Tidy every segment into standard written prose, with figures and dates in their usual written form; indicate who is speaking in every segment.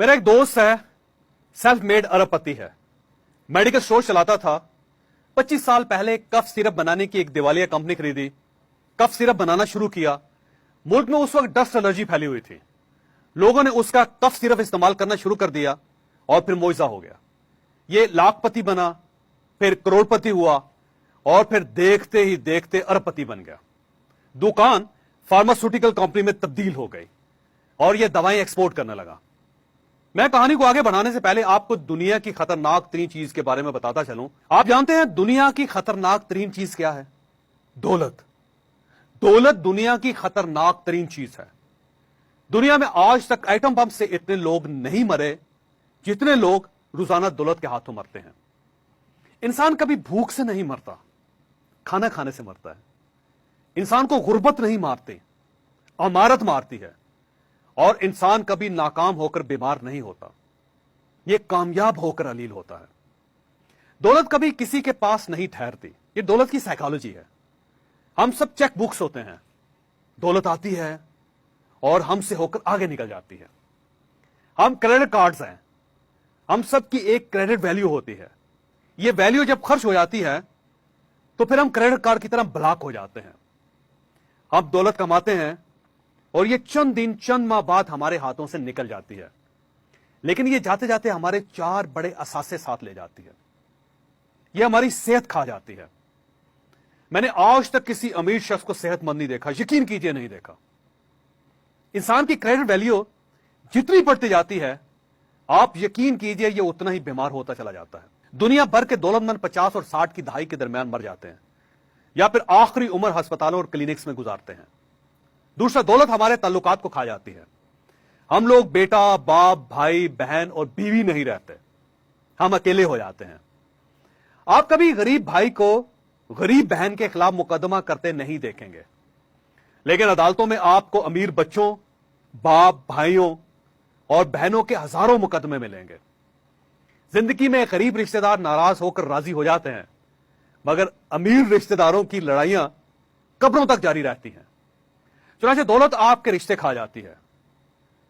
Speaker 1: मेरा एक दोस्त है, सेल्फ मेड अरबपति है, मेडिकल स्टोर चलाता था। 25 साल पहले कफ सिरप बनाने की एक दिवालिया कंपनी खरीदी, कफ सिरप बनाना शुरू किया। मुल्क में उस वक्त डस्ट एलर्जी फैली हुई थी। लोगों ने उसका कफ सिरप इस्तेमाल करना शुरू कर दिया और फिर मुआवजा हो गया। ये लाखपति बना, फिर करोड़पति हुआ और फिर देखते ही देखते अरबपति बन गया। दुकान फार्मास्यूटिकल कंपनी में तब्दील हो गई और यह दवाएं एक्सपोर्ट करने लगा। मैं कहानी को आगे बढ़ाने से पहले आपको दुनिया की खतरनाक तरीन चीज के बारे में बताता चलूं। आप जानते हैं दुनिया की खतरनाक तरीन चीज क्या है? दौलत। दौलत दुनिया की खतरनाक तरीन चीज है। दुनिया में आज तक एटम बम से इतने लोग नहीं मरे जितने लोग रोजाना दौलत के हाथों मरते हैं। इंसान कभी भूख से नहीं मरता, खाना खाने से मरता है। इंसान को गुर्बत नहीं मारती, अमारत मारती है। और इंसान कभी नाकाम होकर बीमार नहीं होता, यह कामयाब होकर अलील होता है। दौलत कभी किसी के पास नहीं ठहरती, यह दौलत की साइकोलॉजी है। हम सब चेक बुक्स होते हैं, दौलत आती है और हमसे होकर आगे निकल जाती है। हम क्रेडिट कार्ड्स हैं, हम सब की एक क्रेडिट वैल्यू होती है। यह वैल्यू जब खर्च हो जाती है तो फिर हम क्रेडिट कार्ड की तरह ब्लॉक हो जाते हैं। हम दौलत कमाते हैं और ये चंद दिन चंद माह बाद हमारे हाथों से निकल जाती है, लेकिन ये जाते जाते हमारे 4 बड़े असासे साथ ले जाती है। ये हमारी सेहत खा जाती है। मैंने आज तक किसी अमीर शख्स को सेहतमंद नहीं देखा, यकीन कीजिए नहीं देखा। इंसान की क्रेडिट वैल्यू जितनी बढ़ती जाती है, आप यकीन कीजिए ये उतना ही बीमार होता चला जाता है। दुनिया भर के दौलतमंद 50 और 60 की दहाई के दरमियान मर जाते हैं या फिर आखिरी उम्र अस्पतालों और क्लिनिक्स में गुजारते हैं। दूसरा, दौलत हमारे ताल्लुकात को खा जाती है। हम लोग बेटा, बाप, भाई, बहन और बीवी नहीं रहते, हम अकेले हो जाते हैं। आप कभी गरीब भाई को गरीब बहन के खिलाफ मुकदमा करते नहीं देखेंगे, लेकिन अदालतों में आपको अमीर बच्चों, बाप, भाइयों और बहनों के हजारों मुकदमे मिलेंगे। जिंदगी में गरीब रिश्तेदार नाराज होकर राजी हो जाते हैं, मगर अमीर रिश्तेदारों की लड़ाइयां कब्रों तक जारी रहती हैं। चुनांचे दौलत आपके रिश्ते खा जाती है।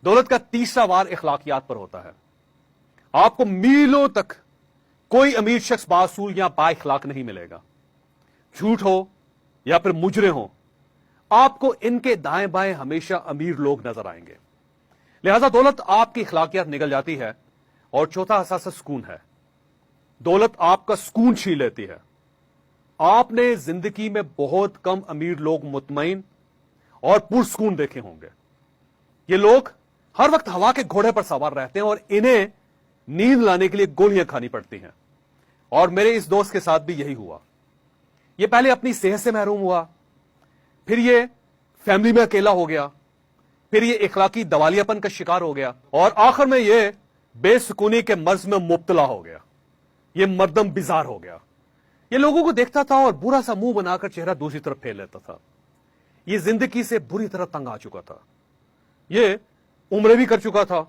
Speaker 1: दौलत का तीसरा वार इखलाकियात पर होता है। आपको मीलों तक कोई अमीर शख्स बासूल या बाइखलाक नहीं मिलेगा। झूठ हो या फिर मुजरे हो, आपको इनके दाएं बाएं हमेशा अमीर लोग नजर आएंगे। लिहाजा दौलत आपकी इखलाकियात निकल जाती है। और चौथा असासा सुकून है। दौलत आपका सुकून छीन लेती है। आपने जिंदगी में बहुत कम अमीर लोग मुतमईन और पुरसुकून देखे होंगे। ये लोग हर वक्त हवा के घोड़े पर सवार रहते हैं और इन्हें नींद लाने के लिए गोलियां खानी पड़ती हैं। और मेरे इस दोस्त के साथ भी यही हुआ। ये पहले अपनी सेहत से महरूम हुआ, फिर ये फैमिली में अकेला हो गया, फिर ये इखलाकी दवालियापन का शिकार हो गया और आखिर में ये बेसुकूनी के मर्ज में मुब्तला हो गया। ये मर्दम बिजार हो गया। ये लोगों को देखता था और बुरा सा मुंह बनाकर चेहरा दूसरी तरफ फेर लेता था। ये जिंदगी से बुरी तरह तंग आ चुका था। ये उम्र भी कर चुका था,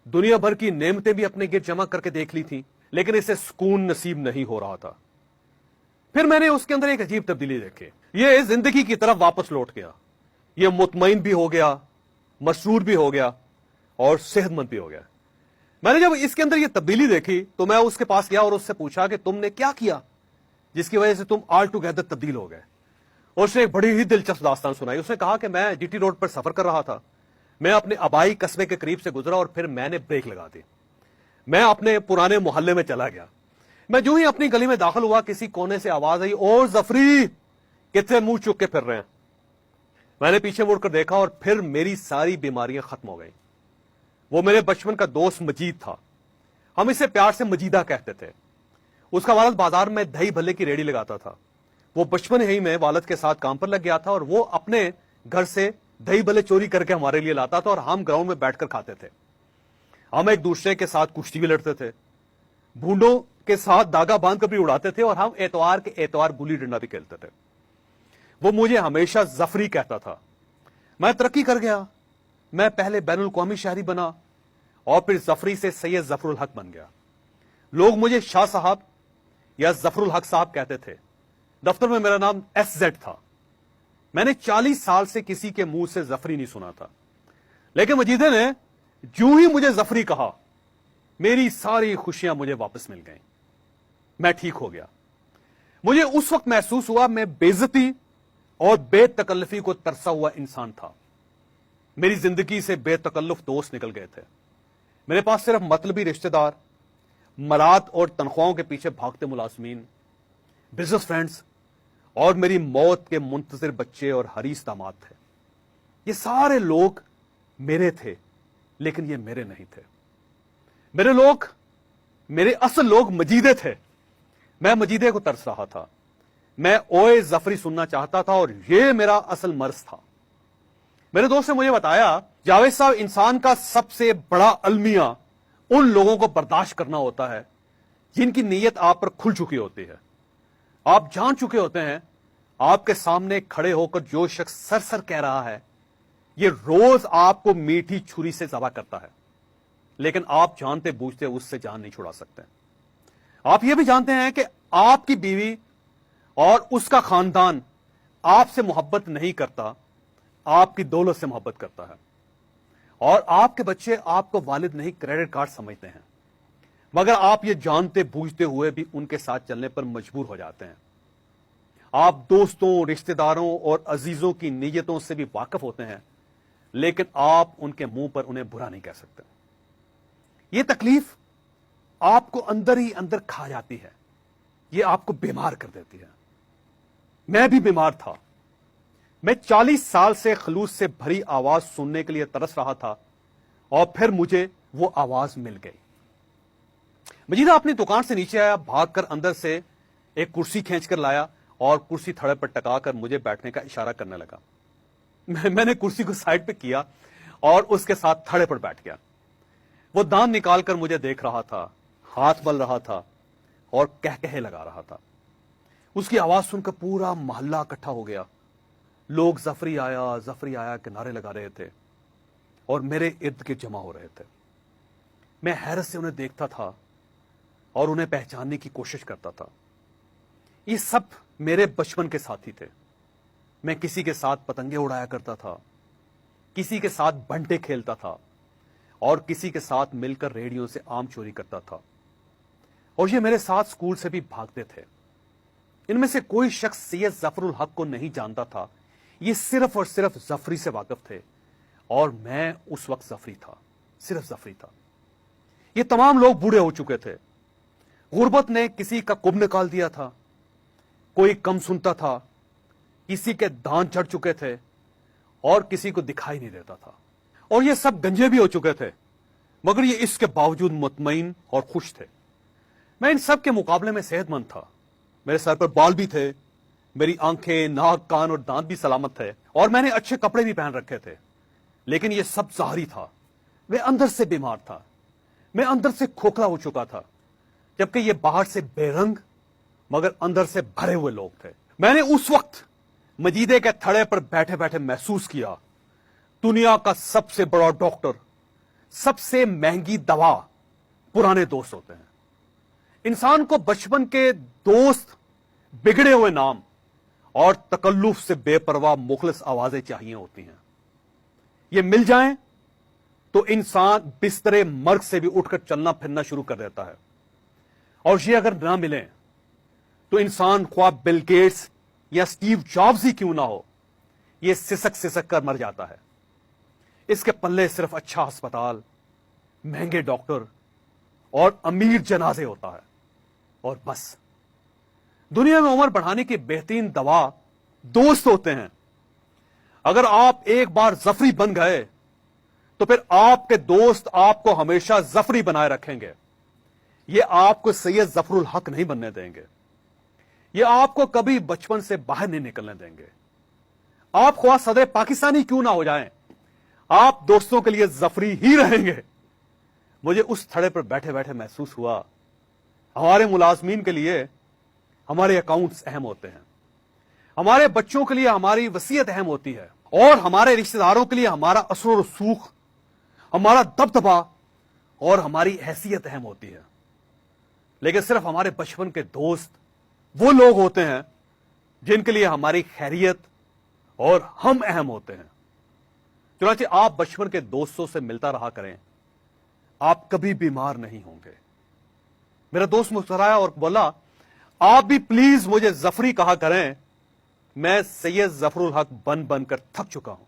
Speaker 1: दुनिया भर की नेमतें भी अपने गिर जमा करके देख ली थी, लेकिन इसे सुकून नसीब नहीं हो रहा था। फिर मैंने उसके अंदर एक अजीब तब्दीली देखी। ये जिंदगी की तरफ वापस लौट गया। ये मुतमईन भी हो गया, मसरूर भी हो गया और सेहतमंद भी हो गया। मैंने जब इसके अंदर ये तब्दीली देखी तो मैं उसके पास गया और उससे पूछा कि तुमने क्या किया जिसकी वजह से तुम ऑल टुगेदर तब्दील हो गए। और उसने एक बड़ी ही दिलचस्प दास्तान सुनाई। उसने कहा कि मैं जीटी रोड पर सफर कर रहा था, मैं अपने आबाई कस्बे के करीब से गुजरा और फिर मैंने ब्रेक लगा दी। मैं अपने पुराने मोहल्ले में चला गया। मैं जो ही अपनी गली में दाखिल हुआ, किसी कोने से आवाज आई, और जफरी कितने मुंह चुक के फिर रहे हैं। मैंने पीछे मुड़कर देखा और फिर मेरी सारी बीमारियां खत्म हो गई। वो मेरे बचपन का दोस्त मजीद था, हम इसे प्यार से मजीदा कहते थे। उसका वालिद बाजार में दही भल्ले की रेडी लगाता था। वो बचपन ही में वालिद के साथ काम पर लग गया था और वो अपने घर से दही भल्ले चोरी करके हमारे लिए लाता था और हम ग्राउंड में बैठकर खाते थे। हम एक दूसरे के साथ कुश्ती भी लड़ते थे, भूडों के साथ दागा बांध कर भी उड़ाते थे और हम एतवार के एतवार गुल्ली डंडा भी खेलते थे। वो मुझे हमेशा जफरी कहता था। मैं तरक्की कर गया, मैं पहले बैनुल कौमी शहरी बना और फिर जफरी से सैयद जफरुल हक बन गया। लोग मुझे शाह साहब या जफरुल हक साहब कहते थे। दफ्तर में मेरा नाम SZ था। मैंने 40 साल से किसी के मुंह से जफरी नहीं सुना था, लेकिन मजीदे ने جو ہی مجھے ظفری کہا میری ساری خوشیاں مجھے واپس مل گئیں. میں ٹھیک ہو گیا. مجھے اس وقت محسوس ہوا میں بے عزتی اور بے تکلفی کو ترسا ہوا انسان تھا. میری زندگی سے بے تکلف دوست نکل گئے تھے. میرے پاس صرف مطلبی رشتہ دار، ملات اور تنخواہوں کے پیچھے بھاگتے ملازمین، بزنس فرینڈز اور میری موت کے منتظر بچے اور حریص داماد تھے. یہ سارے لوگ میرے تھے، لیکن یہ میرے نہیں تھے. میرے اصل لوگ مجیدے تھے. میں مجیدے کو ترس رہا تھا. میں اوئے ظفری سننا چاہتا تھا اور یہ میرا اصل مرض تھا. میرے دوست نے مجھے بتایا، جاوید صاحب، انسان کا سب سے بڑا المیہ ان لوگوں کو برداشت کرنا ہوتا ہے جن کی نیت آپ پر کھل چکی ہوتی ہے. آپ جان چکے ہوتے ہیں آپ کے سامنے کھڑے ہو کر جو شخص سر سر کہہ رہا ہے یہ روز آپ کو میٹھی چھری سے ذبح کرتا ہے، لیکن آپ جانتے بوجھتے اس سے جان نہیں چھڑا سکتے. آپ یہ بھی جانتے ہیں کہ آپ کی بیوی اور اس کا خاندان آپ سے محبت نہیں کرتا، آپ کی دولت سے محبت کرتا ہے. اور آپ کے بچے آپ کو والد نہیں کریڈٹ کارڈ سمجھتے ہیں، مگر آپ یہ جانتے بوجھتے ہوئے بھی ان کے ساتھ چلنے پر مجبور ہو جاتے ہیں. آپ دوستوں، رشتہ داروں اور عزیزوں کی نیتوں سے بھی واقف ہوتے ہیں، لیکن آپ ان کے منہ پر انہیں برا نہیں کہہ سکتے. یہ تکلیف آپ کو اندر ہی اندر کھا جاتی ہے، یہ آپ کو بیمار کر دیتی ہے. میں بھی بیمار تھا. میں 40 سال سے خلوص سے بھری آواز سننے کے لیے ترس رہا تھا، اور پھر مجھے وہ آواز مل گئی. مجیدہ اپنی دکان سے نیچے آیا، بھاگ کر اندر سے ایک کرسی کھینچ کر لایا اور کرسی تھڑے پر ٹکا کر مجھے بیٹھنے کا اشارہ کرنے لگا. میں نے کرسی کو سائڈ پہ کیا اور اس کے ساتھ تھڑے پر بیٹھ گیا. وہ دان نکال کر مجھے دیکھ رہا تھا، ہاتھ مل رہا تھا اور کہے لگا رہا تھا. اس کی آواز سن کر پورا محلہ اکٹھا ہو گیا. لوگ ظفری آیا کے نعرے لگا رہے تھے اور میرے ارد گرد جمع ہو رہے تھے. میں حیرت سے انہیں دیکھتا تھا اور انہیں پہچاننے کی کوشش کرتا تھا. یہ سب میرے بچپن کے ساتھی تھے. میں کسی کے ساتھ پتنگیں اڑایا کرتا تھا، کسی کے ساتھ بنٹے کھیلتا تھا اور کسی کے ساتھ مل کر ریڑیوں سے آم چوری کرتا تھا. اور یہ میرے ساتھ سکول سے بھی بھاگتے تھے. ان میں سے کوئی شخص سید ظفر الحق کو نہیں جانتا تھا. یہ صرف اور صرف ظفری سے واقف تھے، اور میں اس وقت ظفری تھا، صرف ظفری تھا. یہ تمام لوگ بوڑھے ہو چکے تھے. غربت نے کسی کا کب نکال دیا تھا، کوئی کم سنتا تھا، کسی کے دانت جھڑ چکے تھے اور کسی کو دکھائی نہیں دیتا تھا. اور یہ سب گنجے بھی ہو چکے تھے، مگر یہ اس کے باوجود مطمئن اور خوش تھے. میں ان سب کے مقابلے میں صحت مند تھا. میرے سر پر بال بھی تھے، میری آنکھیں، ناک، کان اور دانت بھی سلامت تھے، اور میں نے اچھے کپڑے بھی پہن رکھے تھے. لیکن یہ سب ظاہری تھا. میں اندر سے بیمار تھا. میں اندر سے کھوکھلا ہو چکا تھا، جبکہ یہ باہر سے بے رنگ مگر اندر سے بھرے ہوئے لوگ تھے. میں نے اس وقت مجیدے کے تھڑے پر بیٹھے بیٹھے محسوس کیا، دنیا کا سب سے بڑا ڈاکٹر، سب سے مہنگی دوا پرانے دوست ہوتے ہیں. انسان کو بچپن کے دوست، بگڑے ہوئے نام اور تکلف سے بے پرواہ مخلص آوازیں چاہیے ہوتی ہیں. یہ مل جائیں تو انسان بسترے مرگ سے بھی اٹھ کر چلنا پھرنا شروع کر دیتا ہے. اور یہ اگر نہ ملیں تو انسان خواہ بل گیٹس یا سٹیو جابز ہی کیوں نہ ہو، یہ سسک سسک کر مر جاتا ہے. اس کے پلے صرف اچھا ہسپتال، مہنگے ڈاکٹر اور امیر جنازے ہوتا ہے، اور بس. دنیا میں عمر بڑھانے کی بہترین دوا دوست ہوتے ہیں. اگر آپ ایک بار ظفری بن گئے تو پھر آپ کے دوست آپ کو ہمیشہ ظفری بنائے رکھیں گے. یہ آپ کو سید ظفر الحق نہیں بننے دیں گے. یہ آپ کو کبھی بچپن سے باہر نہیں نکلنے دیں گے. آپ خواہ صدر پاکستانی کیوں نہ ہو جائیں، آپ دوستوں کے لیے ظفری ہی رہیں گے. مجھے اس تھڑے پر بیٹھے بیٹھے محسوس ہوا، ہمارے ملازمین کے لیے ہمارے اکاؤنٹس اہم ہوتے ہیں، ہمارے بچوں کے لیے ہماری وصیت اہم ہوتی ہے، اور ہمارے رشتہ داروں کے لیے ہمارا اثر و رسوخ، ہمارا دبدبا اور ہماری حیثیت اہم ہوتی ہے. لیکن صرف ہمارے بچپن کے دوست وہ لوگ ہوتے ہیں جن کے لیے ہماری خیریت اور ہم اہم ہوتے ہیں. چنانچہ آپ بچپن کے دوستوں سے ملتا رہا کریں، آپ کبھی بیمار نہیں ہوں گے. میرا دوست مسکرایا اور بولا آپ بھی پلیز مجھے ظفری کہا کریں, میں سید ظفر الحق بن بن کر تھک چکا ہوں.